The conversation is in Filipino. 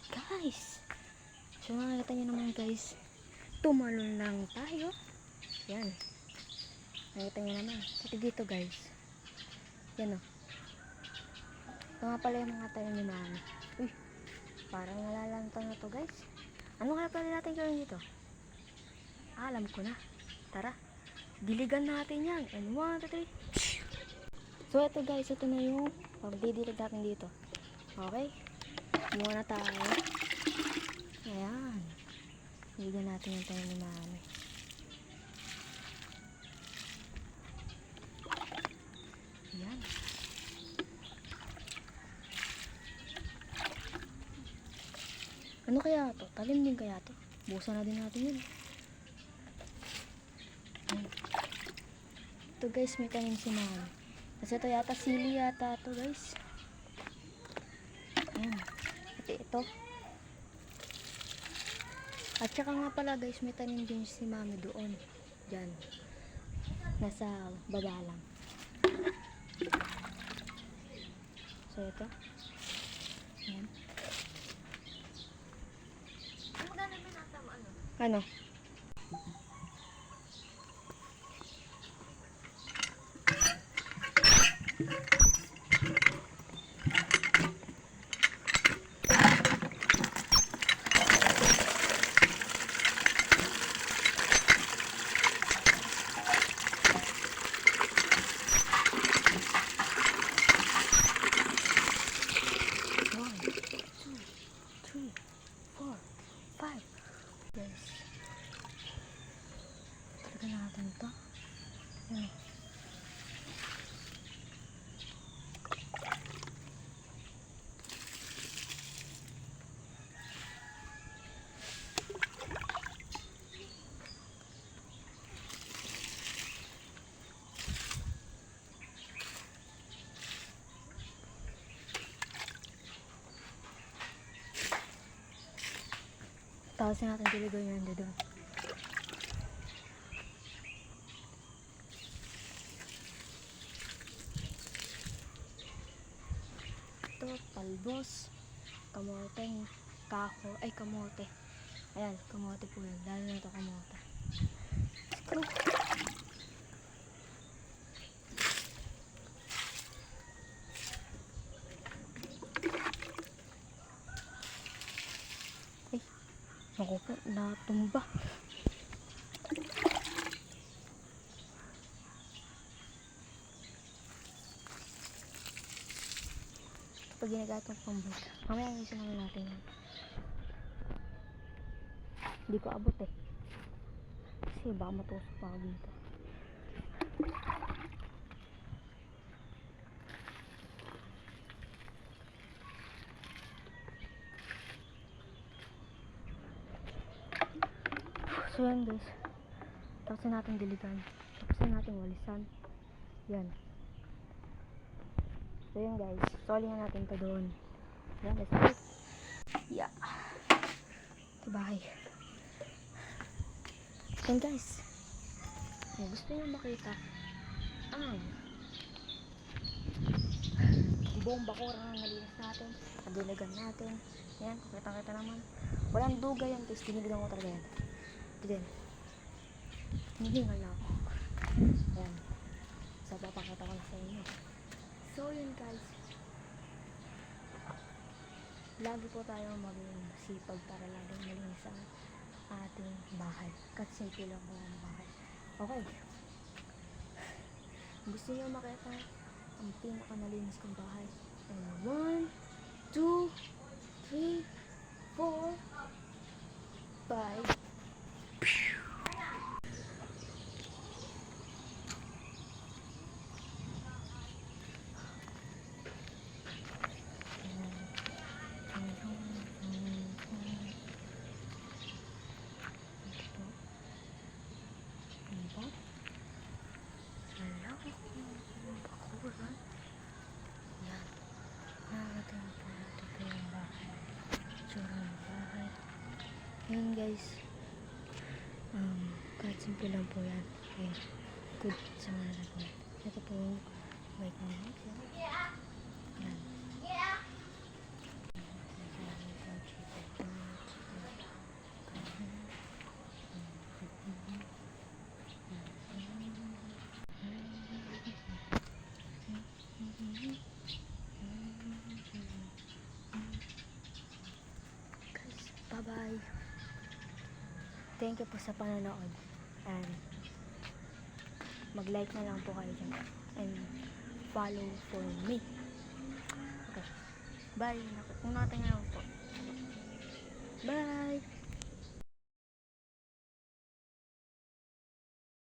guys. So nakikita nyo naman guys, tumalon lang tayo. Yan. Nakikita nyo naman. Pati dito guys. Yan o. Ito nga pala yung mga tayo ni mami. Uy, parang nalalantang na to guys. Ano kaya pala natin gawin dito? Alam ko na. Tara, diligan natin yan. And 1, 2, 3. So ito guys, ito na yung pagdidilig natin dito. Okay. Muna tayo. Ayan. Diligan natin yung tayo ni mami. Ayan. Ano kaya to? Talim din kaya to? Busan na din natin yun. Ayan. Ito guys, may tanim si mami. Kasi ito yata sili yata to guys. Ayan. At ito. At saka nga pala guys, may tanim din si mami doon. Diyan. Nasa baba lang. So ito. Ayan. Ano? Natin to. Ayan. Tapos natin diligan yan doon. Talbos, kamoteng, kamote. Ayan, kamote po yan. Lalo na ito kamote. Screw. Ay, naku po, natumba. Pag ginagatong pambot, mamaya ayusin naman natin yan. Hindi ko abot eh, kasi baka matusok pa ako dito. So yan guys, tapos na natin diligan, tapos na natin walisan. Yan. So yun guys, solingan natin to doon. Yan, let's go. Yeah. Bye. Yan guys, kung gusto nyo makita ang buong bakurang nalinis natin, nadiligan natin. Yan, kita naman. Walang duga yan guys, diniligan ko talaga yan. Din. Hinihingal na ako. Yan. So papakita ko na sa inyo. So yun guys, lagi po tayo maging masipag para laging malinis ang ating bahay. Kasi simple lang po ang bahay. Okay, gusto nyo makita ang pinakamalinis kong bahay? 1, 2, 3, 4, 5. Yan guys, kahit simple lang po yan, okay, good sa mga nagawin. Ito po yung bike na yan. Yan. Thank you po sa panonood. And mag-like na lang po kayo dyan. And follow for me. Okay. Bye. Kung nakatingin lang po. Bye.